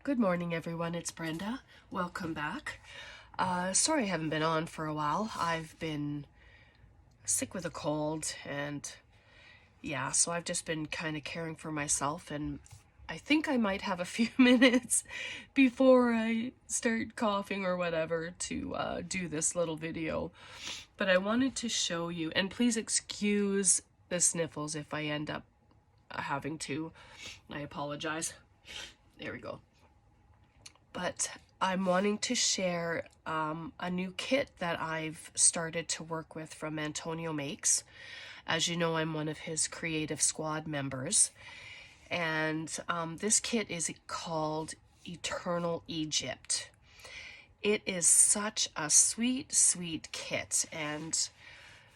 Good morning, everyone. It's Brenda. Welcome back. Sorry I haven't been on for a while. I've been sick with a cold, and yeah, so I've just been kind of caring for myself, and I think I might have a few minutes before I start coughing or whatever to do this little video. But I wanted to show you, and please excuse the sniffles if I end up having to. I apologize. There we go. But I'm wanting to share a new kit that I've started to work with from Antonio Makes. As you know, I'm one of his creative squad members. And this kit is called Ethereal Egypt. It is such a sweet, sweet kit. And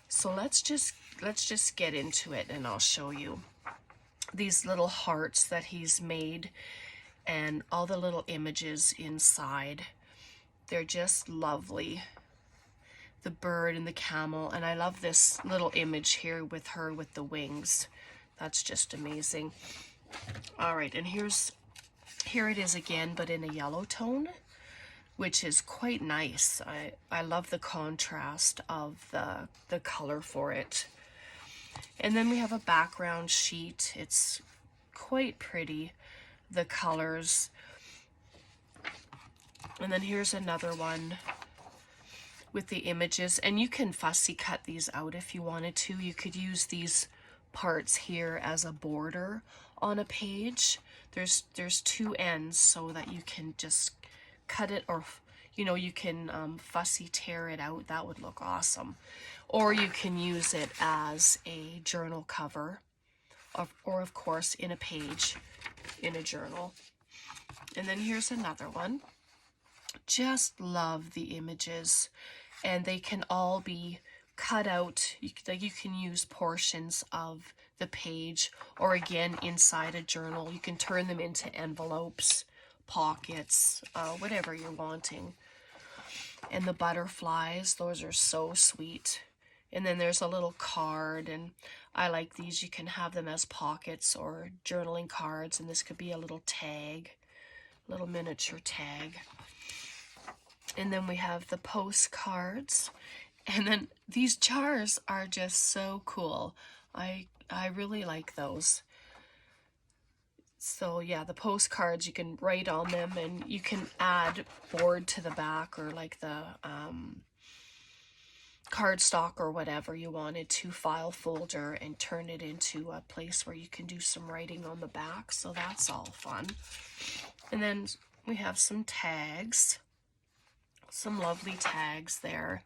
so let's just get into it, and I'll show you these little hearts that he's made and all the little images inside. They're just lovely. The bird and the camel, and I love this little image here with her with the wings. That's just amazing. All right, and here it is again, but in a yellow tone, which is quite nice. I love the contrast of the color for it. And then we have a background sheet. It's quite pretty, the colors. And then here's another one with the images, and you can fussy cut these out if you wanted to. You could use these parts here as a border on a page. There's two ends so that you can just cut it, or you can fussy tear it out. That would look awesome. Or you can use it as a journal cover, or of course in a page in a journal. And then here's another one. Just love the images, and they can all be cut out. You can use portions of the page, or again inside a journal. You can turn them into envelopes, pockets, whatever you're wanting. And the butterflies, those are so sweet. And then there's a little card, and I like these. You can have them as pockets or journaling cards, and this could be a little tag, little miniature tag. And then we have the postcards, and then these jars are just so cool. I really like those. So yeah, the postcards, you can write on them, and you can add board to the back, or like the cardstock or whatever you wanted to, file folder, and turn it into a place where you can do some writing on the back. So that's all fun. And then we have some tags, some lovely tags there.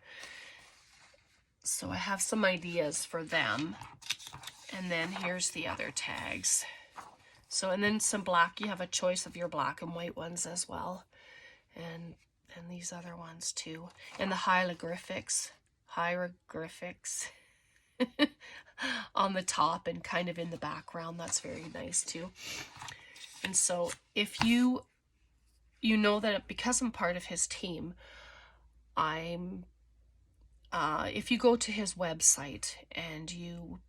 So I have some ideas for them. And then here's the other tags. So, and then some black, you have a choice of your black and white ones as well. And these other ones too. And the hieroglyphics on the top and kind of in the background. That's very nice too. And so if you know that because I'm part of his team, if you go to his website and you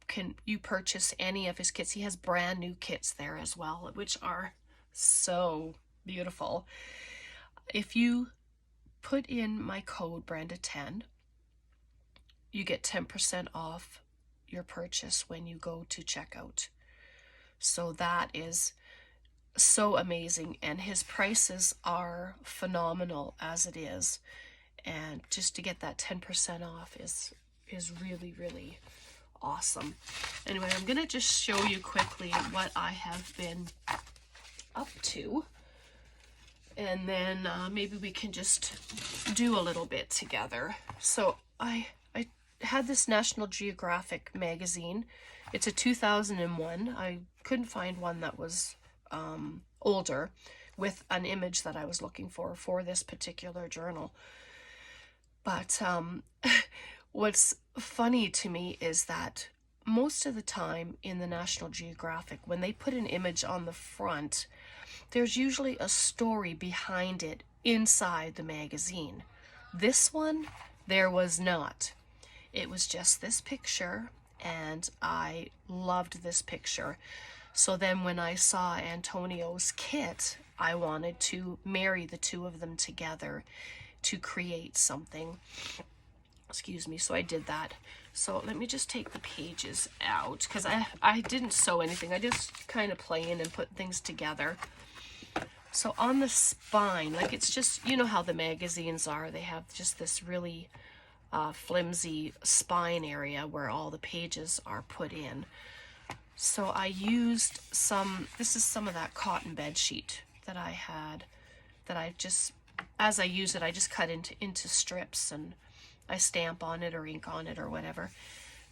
purchase any of his kits, he has brand new kits there as well, which are so beautiful. If you put in my code Brenda10, you get 10% off your purchase when you go to checkout. So that is so amazing, and his prices are phenomenal as it is. And just to get that 10% off is really, really awesome. Anyway, I'm going to just show you quickly what I have been up to. And then maybe we can just do a little bit together. So I had this National Geographic magazine. It's a 2001. I couldn't find one that was older with an image that I was looking for this particular journal. But what's funny to me is that most of the time in the National Geographic, when they put an image on the front, there's usually a story behind it inside the magazine. This one, there was not. It was just this picture, and I loved this picture. So then when I saw Antonio's kit, I wanted to marry the two of them together to create something. Excuse me, so I did that. So let me just take the pages out, because I didn't sew anything. I just kind of play in and put things together. So on the spine, like it's just, you know how the magazines are, they have just this really flimsy spine area where all the pages are put in. So I used this is some of that cotton bed sheet that I had, that I just, as I use it, I just cut into strips and I stamp on it or ink on it or whatever.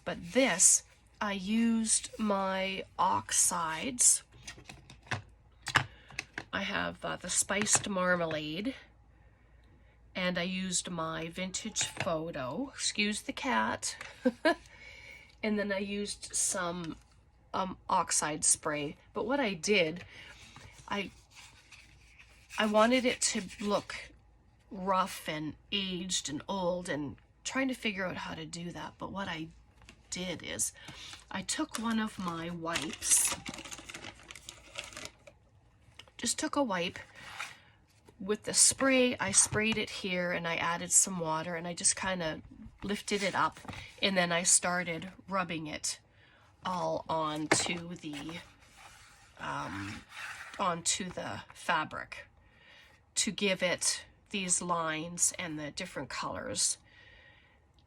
But this, I used my oxides. I have the spiced marmalade, and I used my vintage photo, excuse the cat, and then I used some oxide spray. But what I did, I wanted it to look rough and aged and old, and trying to figure out how to do that. But what I did is I took one of my wipes, just took a wipe with the spray, I sprayed it here and I added some water and I just kind of lifted it up, and then I started rubbing it all onto the fabric to give it these lines and the different colors.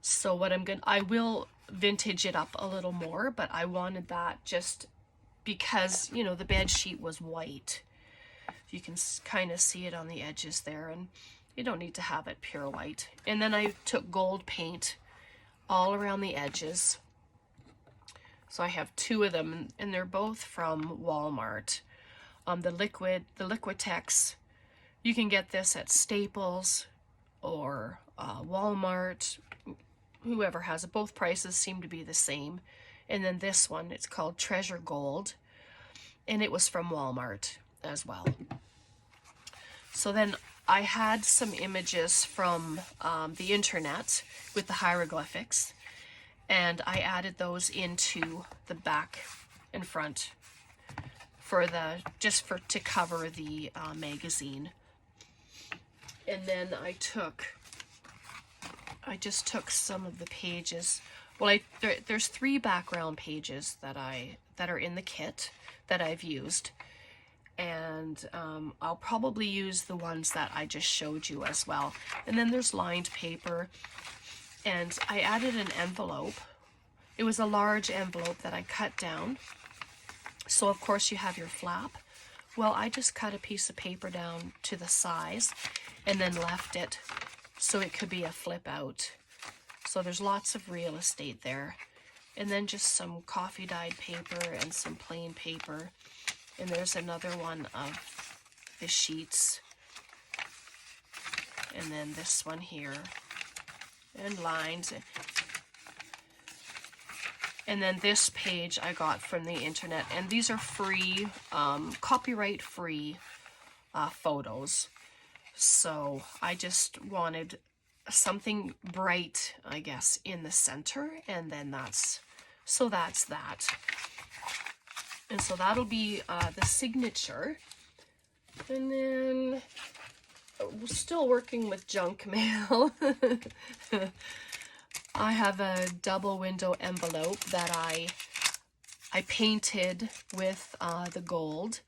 So what I will vintage it up a little more, but I wanted that just because, you know, the bed sheet was white. You can kind of see it on the edges there, and you don't need to have it pure white. And then I took gold paint all around the edges. So I have two of them, and they're both from Walmart. The Liquitex, you can get this at Staples or Walmart, whoever has it. Both prices seem to be the same. And then this one, it's called Treasure Gold, and it was from Walmart as well. So then I had some images from the internet with the hieroglyphics, and I added those into the back and front for to cover the magazine. And then I just took some of the pages. Well, there's 3 background pages that are in the kit that I've used, and I'll probably use the ones that I just showed you as well. And then there's lined paper, and I added an envelope. It was a large envelope that I cut down. So of course you have your flap. Well, I just cut a piece of paper down to the size and then left it so it could be a flip out. So there's lots of real estate there. And then just some coffee dyed paper and some plain paper. And there's another one of the sheets. And then this one here. And lines. And then this page I got from the internet. And these are free, copyright free photos. So I just wanted something bright, I guess, in the center. And then that's that. And so that'll be the signature. And then we're still working with junk mail. I have a double window envelope that I painted with the gold,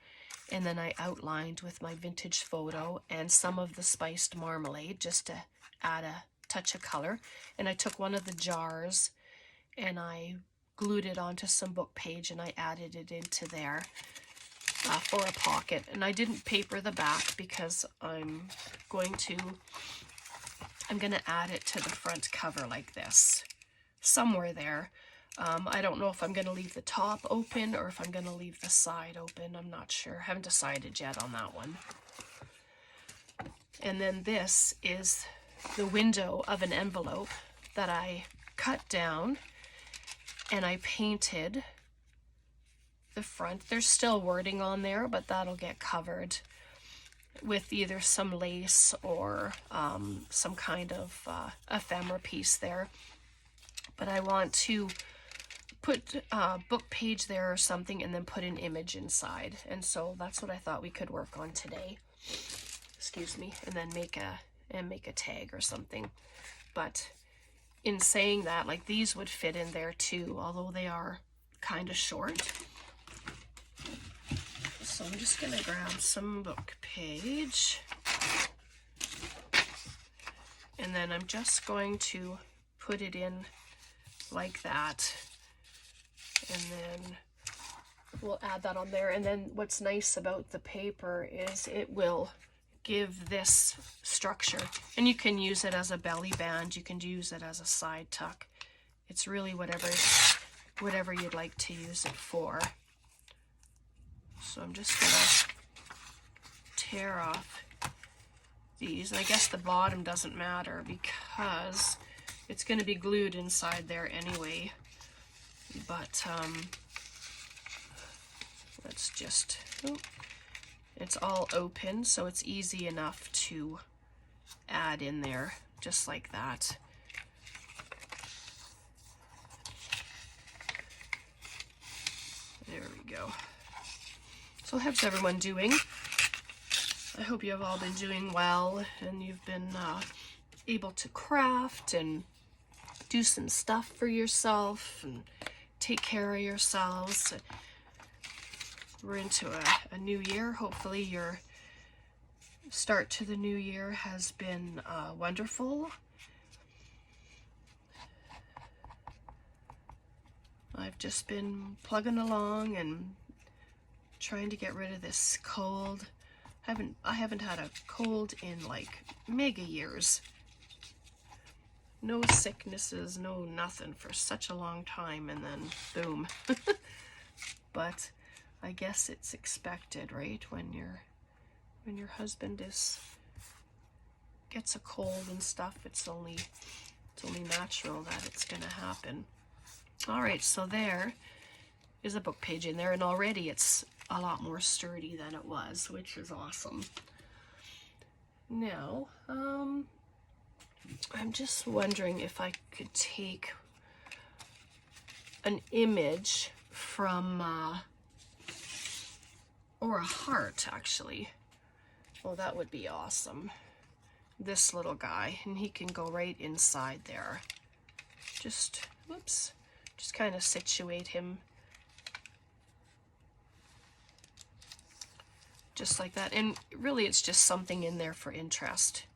and then I outlined with my vintage photo and some of the spiced marmalade just to add a touch of color. And I took one of the jars and I glued it onto some book page and I added it into there for a pocket. And I didn't paper the back because I'm going to add it to the front cover like this, somewhere there. I don't know if I'm going to leave the top open or if I'm going to leave the side open. I'm not sure. I haven't decided yet on that one. And then this is the window of an envelope that I cut down and I painted the front. There's still wording on there, but that'll get covered with either some lace or some kind of ephemera piece there. But I want to put a book page there or something and then put an image inside. And so that's what I thought we could work on today. Excuse me. And then make a tag or something. But in saying that, like, these would fit in there too, although they are kind of short. So I'm just gonna grab some book page. And then I'm just going to put it in like that. And then we'll add that on there. And then what's nice about the paper is it will give this structure. And you can use it as a belly band. You can use it as a side tuck. It's really whatever you'd like to use it for. So I'm just gonna tear off these. And I guess the bottom doesn't matter because it's going to be glued inside there anyway. But let's just, it's all open, so it's easy enough to add in there just like that. There we go. So how's everyone doing? I hope you have all been doing well and you've been able to craft and do some stuff for yourself and take care of yourselves. We're into a new year. Hopefully your start to the new year has been wonderful. I've just been plugging along and trying to get rid of this cold. I haven't had a cold in like mega years. No sicknesses, no nothing for such a long time, and then boom. But I guess it's expected, right? When your husband gets a cold and stuff, it's only natural that it's gonna happen. All right, so there is a book page in there, and already it's a lot more sturdy than it was, which is awesome. Now, I'm just wondering if I could take an image from, or a heart, actually. Well, that would be awesome. This little guy, and he can go right inside there. Just, whoops, just kind of situate him. Just like that. And really, it's just something in there for interest.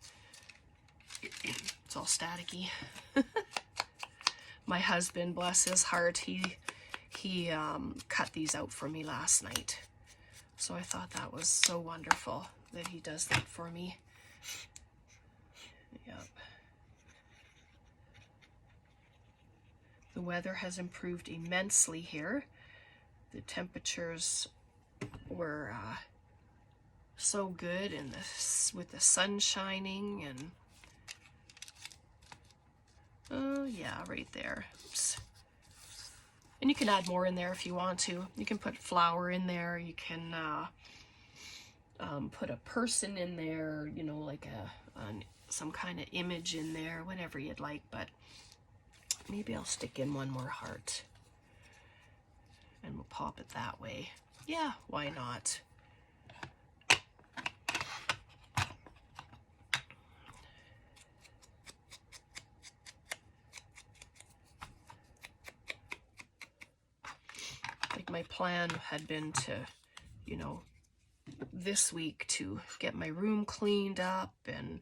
It's all staticky. My husband, bless his heart, he cut these out for me last night. So I thought that was so wonderful that he does that for me. Yep. The weather has improved immensely here. The temperatures were so good, and with the sun shining, and oh yeah, right there. Oops. And you can add more in there if you want to. You can put flower in there. You can put a person in there, you know, like some kind of image in there, whatever you'd like. But maybe I'll stick in one more heart, and we'll pop it that way. Yeah, why not? My plan had been to, you know, this week to get my room cleaned up and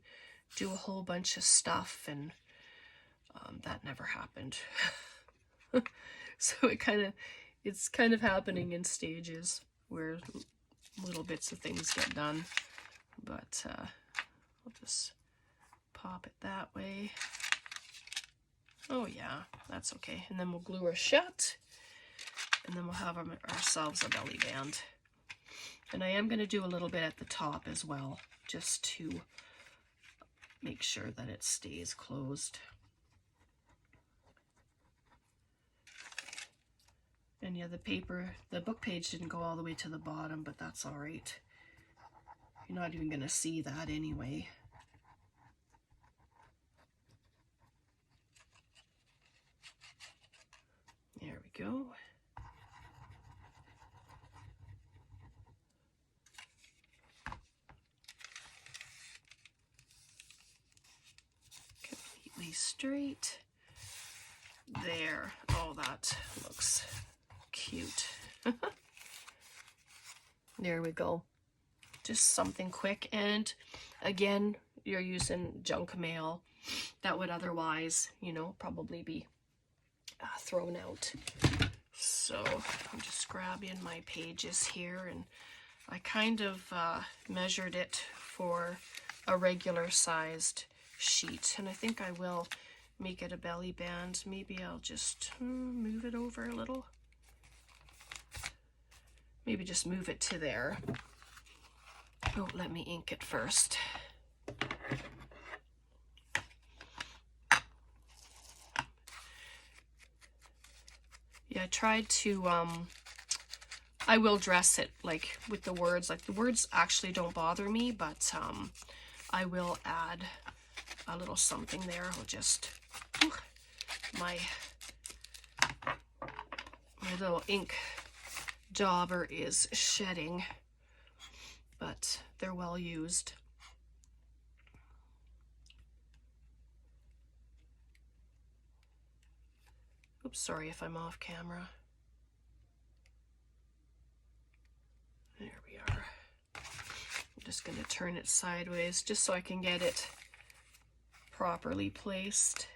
do a whole bunch of stuff, and that never happened. So it's kind of happening in stages where little bits of things get done. But I'll just pop it that way. Oh yeah, that's okay. And then we'll glue her shut. And then we'll have ourselves a belly band. And I am going to do a little bit at the top as well, just to make sure that it stays closed. And yeah, the book page didn't go all the way to the bottom, but that's all right. You're not even going to see that anyway. There we go. Completely straight. There. Oh, that looks cute. There we go. Just something quick, and again, you're using junk mail that would otherwise, you know, probably be thrown out. So I'm just grabbing my pages here, and I kind of measured it for a regular sized sheet, and I think I will make it a belly band. Maybe I'll just move it over a little. Maybe just move it to there. Oh, let me ink it first. Yeah, I tried to, I will dress it like with the words. Like the words actually don't bother me, but I will add a little something there. I'll just, my little ink dauber is shedding, but they're well used. Oops, sorry if I'm off camera. There we are. I'm just going to turn it sideways just so I can get it properly placed.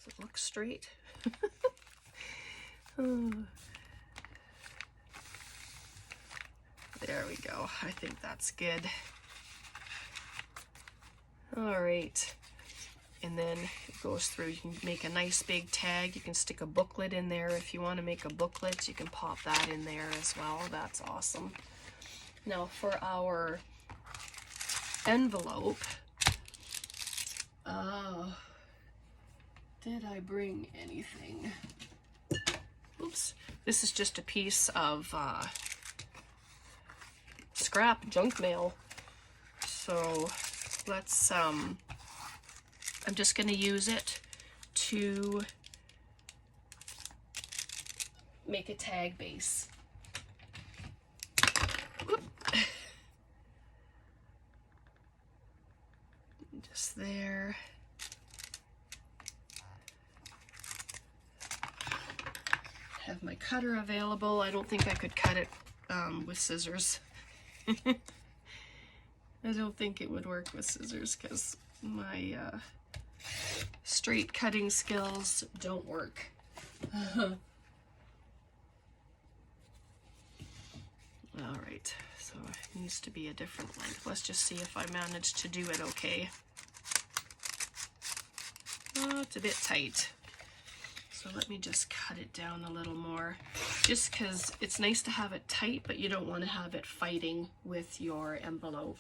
Does it look straight? Oh. There we go. I think that's good. All right. And then it goes through. You can make a nice big tag. You can stick a booklet in there. If you want to make a booklet, you can pop that in there as well. That's awesome. Now for our envelope, did I bring anything? Oops. This is just a piece of scrap junk mail. So let's, I'm just going to use it to make a tag base. Whoop. Just there. Have my cutter available. I don't think I could cut it with scissors. I don't think it would work with scissors because my straight cutting skills don't work. All right, so it needs to be a different length. Let's just see if I manage to do it okay. Oh, it's a bit tight. So let me just cut it down a little more, just because it's nice to have it tight, but you don't want to have it fighting with your envelope.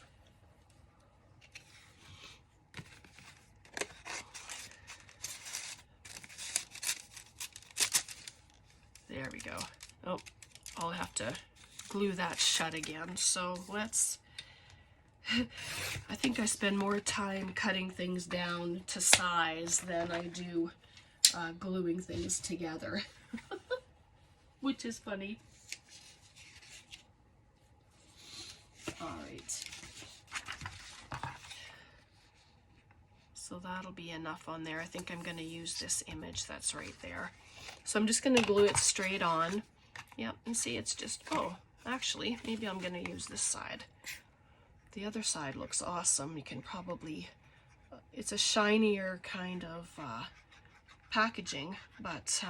There we go. Oh, I'll have to glue that shut again. So let's, I think I spend more time cutting things down to size than I do gluing things together, which is funny. All right. So that'll be enough on there. I think I'm going to use this image that's right there. So I'm just going to glue it straight on. Yep, and see, it's just, oh, actually, maybe I'm going to use this side. The other side looks awesome. You can probably, it's a shinier kind of packaging, but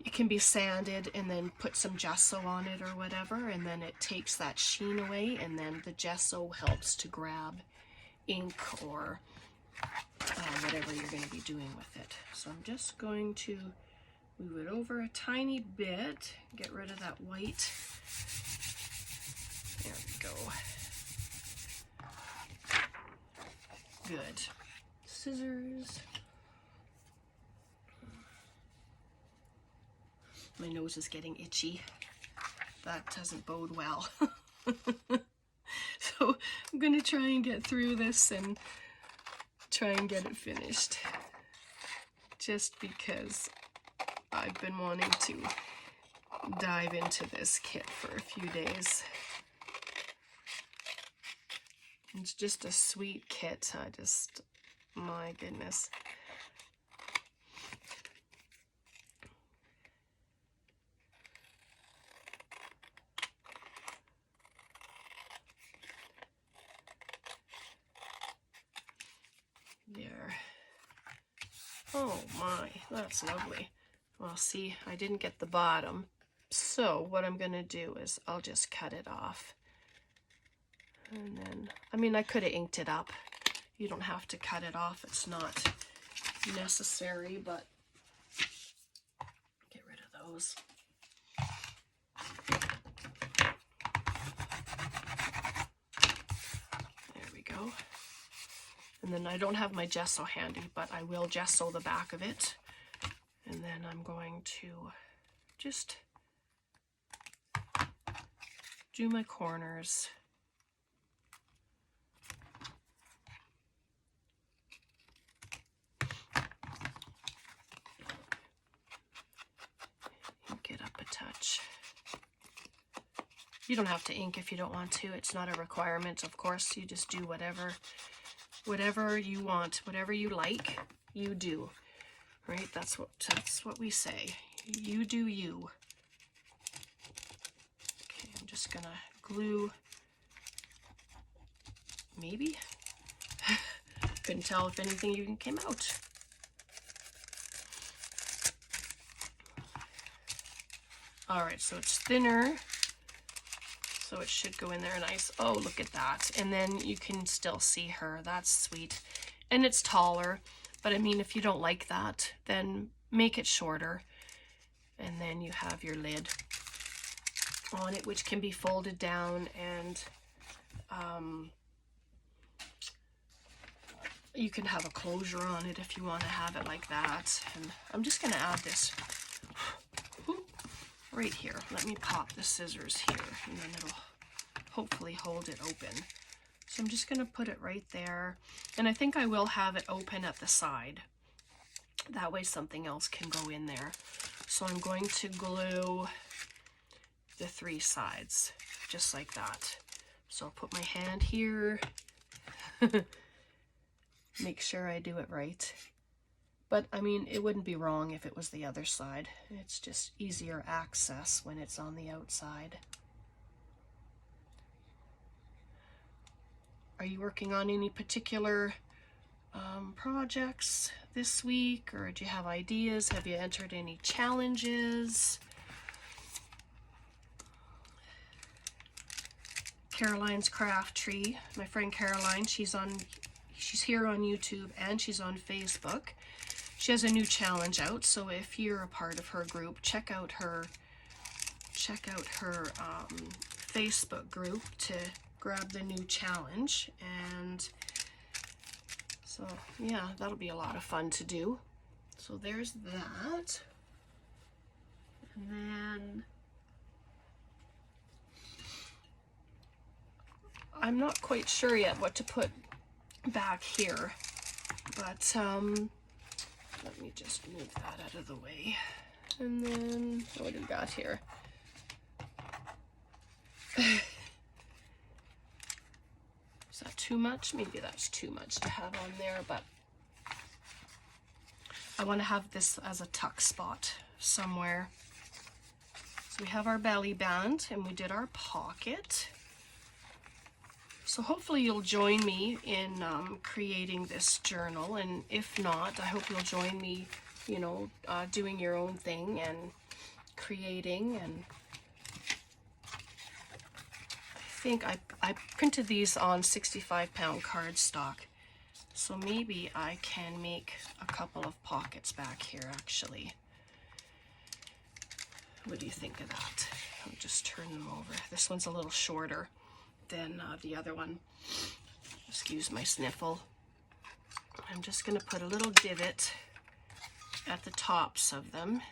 it can be sanded and then put some gesso on it or whatever, and then it takes that sheen away, and then the gesso helps to grab ink or whatever you're going to be doing with it. So I'm just going to move it over a tiny bit, get rid of that white. There we go. Good. Scissors. My nose is getting itchy. That doesn't bode well. So So I'm gonna try and get through this and try and get it finished. Just because I've been wanting to dive into this kit for a few days. It's just a sweet kit. My goodness. There. Oh my, that's lovely. Well, see, I didn't get the bottom. So what I'm going to do is I'll just cut it off. And then, I mean, I could have inked it up. You don't have to cut it off. It's not necessary, but get rid of those. There we go. And then I don't have my gesso handy, but I will gesso the back of it. And then I'm going to just do my corners. Ink it up a touch. You don't have to ink if you don't want to. It's not a requirement, of course. You just do whatever you want, whatever you like, you do. Right? That's what we say. You do you. Okay, I'm just gonna glue. Maybe. Couldn't tell if anything even came out. All right, so it's thinner, so it should go in there nice. Oh, look at that. And then you can still see her. That's sweet. And it's taller, but I mean, if you don't like that, then make it shorter. And then you have your lid on it, which can be folded down, and you can have a closure on it if you want to have it like that. And I'm just going to add this right here. Let me pop the scissors here, and then it'll hopefully hold it open. So I'm just going to put it right there, and I think I will have it open at the side. That way something else can go in there. So I'm going to glue the 3 sides, just like that. So I'll put my hand here, make sure I do it right. But I mean, it wouldn't be wrong if it was the other side. It's just easier access when it's on the outside. Are you working on any particular projects this week, or do you have ideas? Have you entered any challenges? Caroline's Craft Tree, my friend Caroline, she's here on YouTube and she's on Facebook. She has a new challenge out, so if you're a part of her group, check out her Facebook group to grab the new challenge. And so yeah, that'll be a lot of fun to do. So there's that. And then I'm not quite sure yet what to put back here, but let me just move that out of the way. And then what do we got here? Is that too much? Maybe that's too much to have on there, but I want to have this as a tuck spot somewhere. So we have our belly band and we did our pocket. So hopefully you'll join me in creating this journal, and if not, I hope you'll join me, you know, doing your own thing and creating. And I think I printed these on 65-pound cardstock, so maybe I can make a couple of pockets back here actually. What do you think of that? I'll just turn them over. This one's a little shorter than the other one. Excuse my sniffle. I'm just going to put a little divot at the tops of them.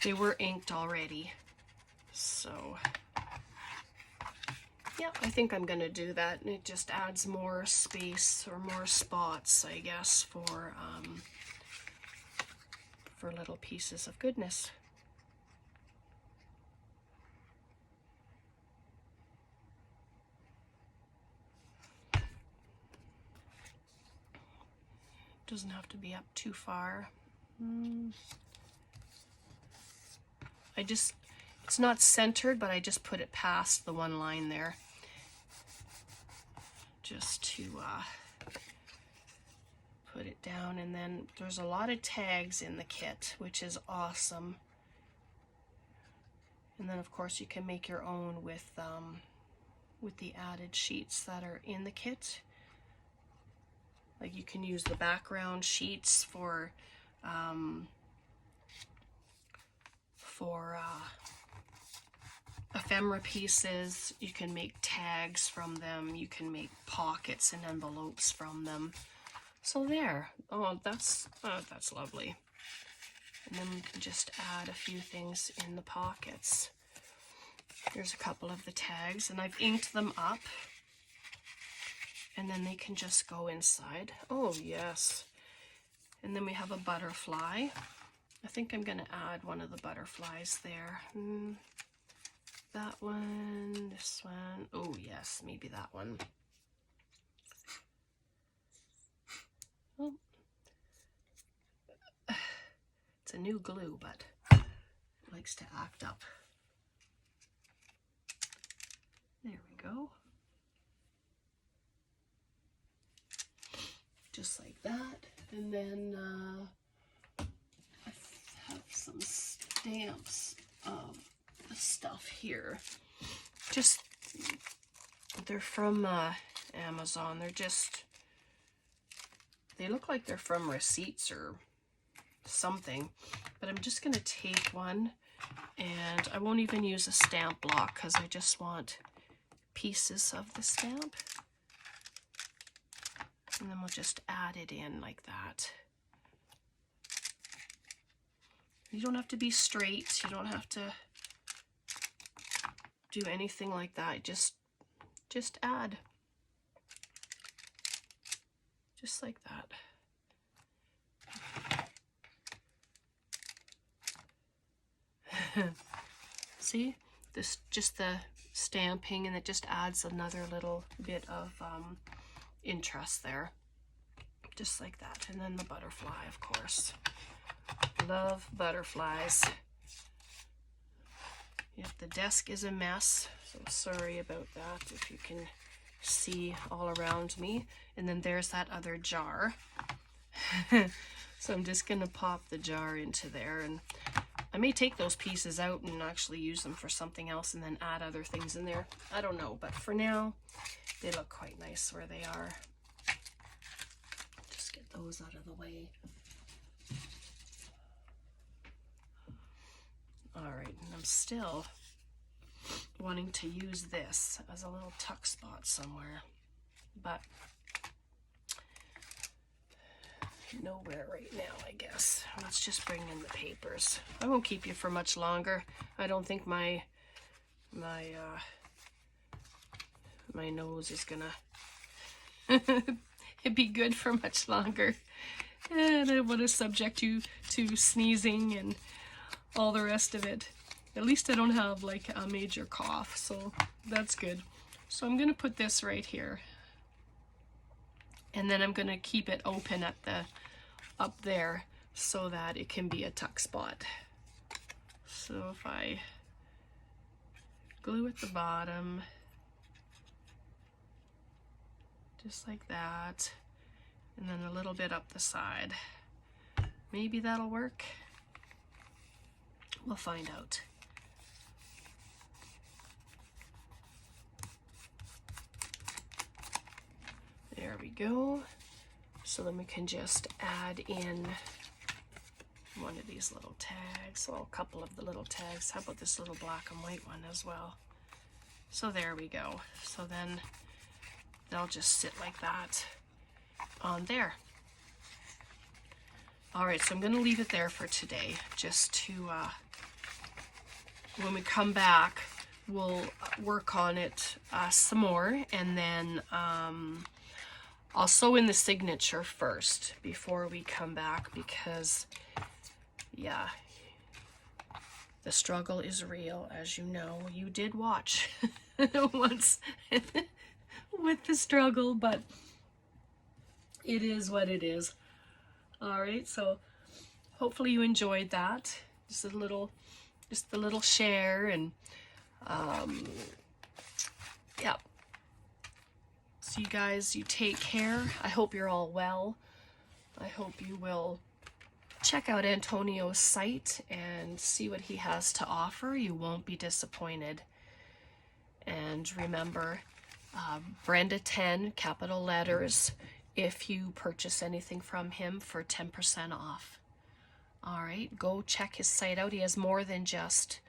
they were inked already. So yeah, I think I'm gonna do that, and it just adds more space or more spots, I guess, for little pieces of goodness. Doesn't have to be up too far. It's not centered, but I just put it past the one line there, just to put it down. And then there's a lot of tags in the kit, which is awesome. And then of course you can make your own with the added sheets that are in the kit. Like you can use the background sheets for ephemera pieces. You can make tags from them. You can make pockets and envelopes from them. So there. Oh, that's lovely. And then we can just add a few things in the pockets. Here's a couple of the tags, and I've inked them up. And then they can just go inside. Oh, yes. And then we have a butterfly. I think I'm going to add one of the butterflies there. That one, this one. Oh, yes, maybe that one. Oh. It's a new glue, but it likes to act up. There we go. Just like that. And then I have some stamps of the stuff here. Just, they're from Amazon. They look like they're from receipts or something, but I'm just going to take one, and I won't even use a stamp block because I just want pieces of the stamp. And then we'll just add it in like that. You don't have to be straight. You don't have to do anything like that. Just add. Just like that. See? This just the stamping, and it just adds another little bit of interest there, just like that. And then the butterfly, of course. Love butterflies. Yep, the desk is a mess, so sorry about that if you can see all around me. And then there's that other jar. So I'm just gonna pop the jar into there, and I may take those pieces out and actually use them for something else and then add other things in there. I don't know, but for now, they look quite nice where they are. Just get those out of the way. All right, and I'm still wanting to use this as a little tuck spot somewhere, but nowhere right now, I guess. Let's just bring in the papers. I won't keep you for much longer. I don't think my nose is gonna be good for much longer. And I don't want to subject you to sneezing and all the rest of it. At least I don't have like a major cough, so that's good. So I'm gonna put this right here, and then I'm gonna keep it open at the up there so that it can be a tuck spot. So if I glue at the bottom, just like that, and then a little bit up the side, maybe that'll work. We'll find out. There we go. So then we can just add in one of these little tags, well, a couple of the little tags. How about this little black and white one as well? So there we go. So then they'll just sit like that on there. All right, so I'm going to leave it there for today, just to when we come back, we'll work on it some more, and then I'll sew in the signature first before we come back, because yeah, the struggle is real, as you know. You did watch once with the struggle, but it is what it is. All right, so hopefully you enjoyed that. Just a little share, and yeah. So you guys, you take care. I hope you're all well. I hope you will check out Antonio's site and see what he has to offer. You won't be disappointed. And remember, Brenda 10, capital letters, if you purchase anything from him for 10% off. All right, go check his site out. He has more than just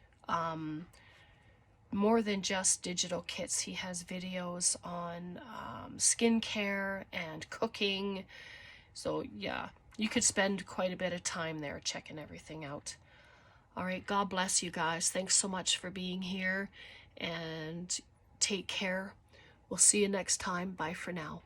digital kits. He has videos on skincare and cooking. So yeah, you could spend quite a bit of time there checking everything out. All right, God bless you guys. Thanks so much for being here, and take care. We'll see you next time. Bye for now.